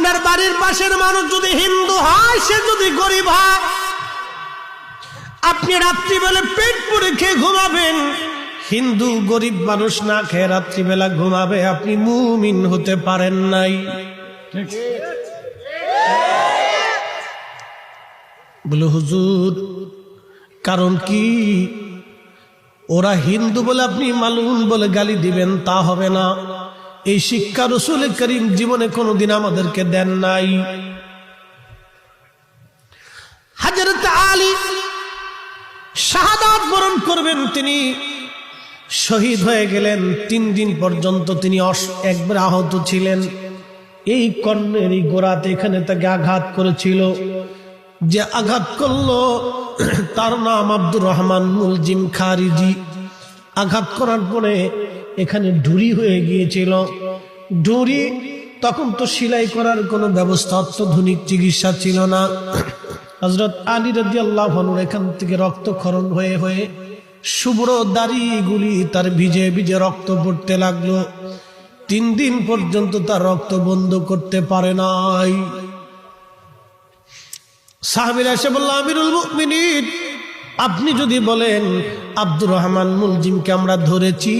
আপনার বাড়ির পাশের মানুষ যদি হিন্দু হয়, সে যদি গরিব হয়, আপনি রাত্রিবেলা পেট পুরে খেয়ে ঘুমাবেন। হিন্দু গরিব মানুষ না খেয়ে রাত্রিবেলা ঘুমাবে, আপনি মুমিন হতে পারেন নাই। বলে হুজুর কারণ কি? ওরা হিন্দু বলে আপনি মালুন বলে গালি দিবেন, তা হবে না। এই শিক্ষা রাসূল করিম জীবনে কোনোদিন আমাদেরকে দেন নাই। হযরত আলী শাহাদাত বরণ করবেন, তিনি শহীদ হয়ে গেলেন। 3 দিন পর্যন্ত তিনি একবার আহত ছিলেন। এই কর্ণের এই গোড়াতে এখানে তাকে আঘাত করেছিল। যে আঘাত করলো তার নাম আব্দুর রহমান মুলজিম খারিজি। আঘাত করার পরে এখানে ঢুরি হয়ে গিয়েছিল। ঢুরি তখন তো সেলাই করার কোনো ব্যবস্থা, অত্যাধুনিক চিকিৎসা ছিল না। হযরত আলী রাদিয়াল্লাহু আনহু এখান থেকে রক্তক্ষরণ হয়ে হয়ে শুভ্র দাড়িগুলি তার ভিজে ভিজে রক্ত পড়তে লাগলো। 3 দিন পর্যন্ত তার রক্ত বন্ধ করতে পারে নাই। সাহাবীরা এসে বলল, আমিরুল মুমিনিন, আপনি যদি বলেন আব্দুর রহমান মুলজিমকে আমরা ধরেছি,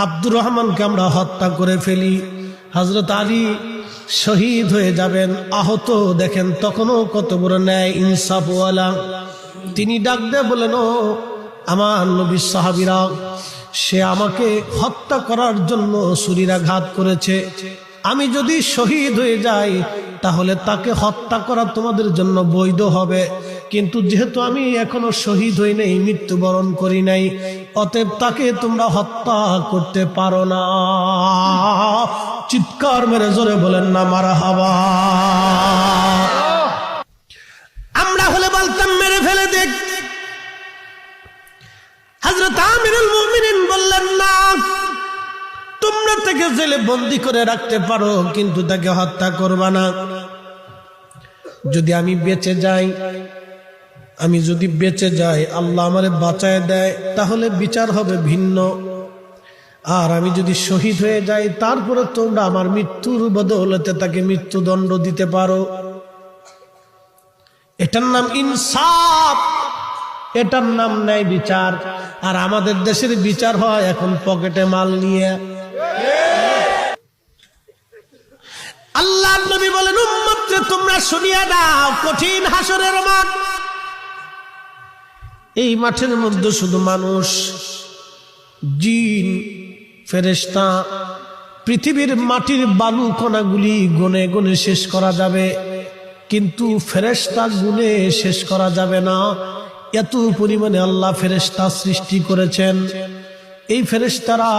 আব্দুর রহমানকে আমরা হত্যা করে ফেলি, হযরত আলী শহীদ হয়ে যাবেন। আহত দেখেন তখনও কত বড় ন্যায় ইনসাফওয়ালা। তিনি ডাক দিয়ে বলেন, ও আমার নবীর সাহাবীরা, সে আমাকে হত্যা করার জন্য ছুরিরাঘাত করেছে। আমি যদি শহীদ হয়ে যাই তাহলে তাকে হত্যা করা তোমাদের জন্য বৈধ হবে, কিন্তু যেহেতু আমি এখনো শহীদ হই নাই, মৃত্যুবরণ করি নাই, অতএব তাকে তোমরা হত্যা করতে পারো না। চিৎকার মেরে জোরে বলেন না মারহাবা। আমরা হলে বলতাম মেরে ফেলে দেখ। হযরত আমিরুল মুমিনিন বললেন, না, তোমরা তাকে জেলে বন্দী করে রাখতে পারো, কিন্তু তাকে হত্যা করবা না। যদি আমি বেঁচে যাই, আল্লাহ আমারে বাঁচায় দেয়, তাহলে বিচার হবে ভিন্ন। আর আমি যদি শহীদ হয়ে যাই, তারপরে তোমরা আমার মৃত্যুর বদৌলতে তাকে মৃত্যুদণ্ড দিতে পারো। এটার নাম ইনসাফ, এটার নাম ন্যায় বিচার। আর আমাদের দেশের বিচার হয় এখন পকেটে মাল নিয়ে। আল্লাহর নবী বলেন, উম্মতরে তোমরা শুনিয়া দাও, কঠিন হাসরের মাঠ। এই মাঠের মধ্যে শুধু মানুষ, জিন, ফেরেশতা, পৃথিবীর মাটির বালু কণাগুলি গুনে গুনে শেষ করা যাবে, কিন্তু ফেরেশতা গুনে শেষ করা যাবে না। এত পরিমাণে আল্লাহ ফেরেশতা সৃষ্টি করেছেন। এই ফেরেশতারা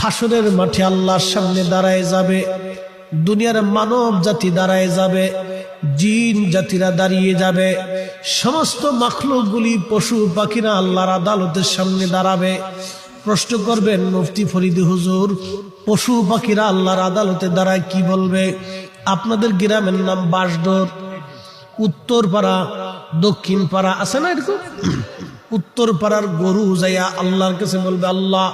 হাসরের মাঠে আল্লাহর সামনে দাঁড়ায় যাবে। দুনিয়ার মানব জাতি দাঁড়ায় যাবে, জিন জাতিরা দাঁড়িয়ে যাবে, সমস্ত মাখলুকগুলি, পশু পাখিরা আল্লাহর আদালতের সামনে দাঁড়াবে। প্রশ্ন করবেন, মুফতি ফরিদ হুজুর, পশু পাখিরা আল্লাহর আদালতে দাঁড়ায় কি বলবে? আপনাদের গ্রামের নাম বাঁশডোর, উত্তর পাড়া, দক্ষিণ পাড়া আছে না এরকম? উত্তর পাড়ার গরু যাইয়া আল্লাহর কাছে বলবে, আল্লাহ,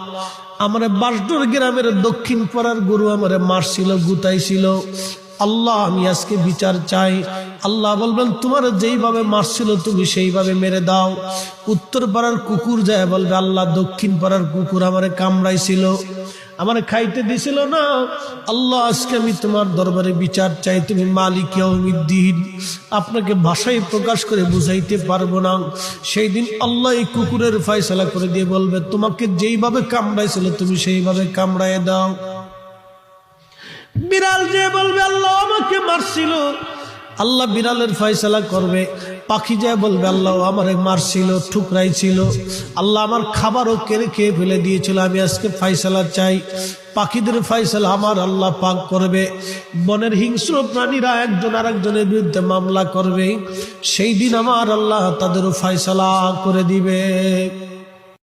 আমার বাঁশডোর গ্রামের দক্ষিণ পাড়ার গরু আমারে মারছিল, গুতাইছিল, আল্লাহ আমি আজকে বিচার চাই। আল্লাহ বলবেন, তোমার যেইভাবে মারছিল তুমি সেইভাবে মেরে দাও। উত্তর পাড়ার কুকুর যায় বলবে, আল্লাহ, দক্ষিণ পাড়ার কুকুর আমারে কামড়াইছিল, আমারে খাইতে দিছিল না, আল্লাহ আজকে আমি তোমার দরবারে বিচার চাই। তুমি মালিক ইয়াউমিদ্দিন, আপনাকে ভাষায় প্রকাশ করে বুঝাইতে পারবো না। সেই দিন আল্লাহ এই কুকুরের ফয়সালা করে দিয়ে বলবে, তোমাকে যেইভাবে কামড়াইছিল তুমি সেইভাবে কামড়ায় দাও। বিড়াল যে বলবে, আল্লাহ আমাকে মারছিল, আল্লাহ বিড়ালের ফয়সালা করবে। পাখি যায় বলবে, আল্লাহ আমারে মারছিল, ঠুকরাইছিল, আল্লাহ আমার খাবারও কেড়ে খেয়ে ফেলে দিয়েছিল, আমি আজকে ফয়সালা চাই। পাখিদের ফয়সালা আমার আল্লাহ পাক করবে। বনের হিংস্র প্রাণীরা একজন আরেকজনের বিরুদ্ধে মামলা করবে, সেই দিন আমার আল্লাহ তাদেরও ফয়সালা করে দিবে।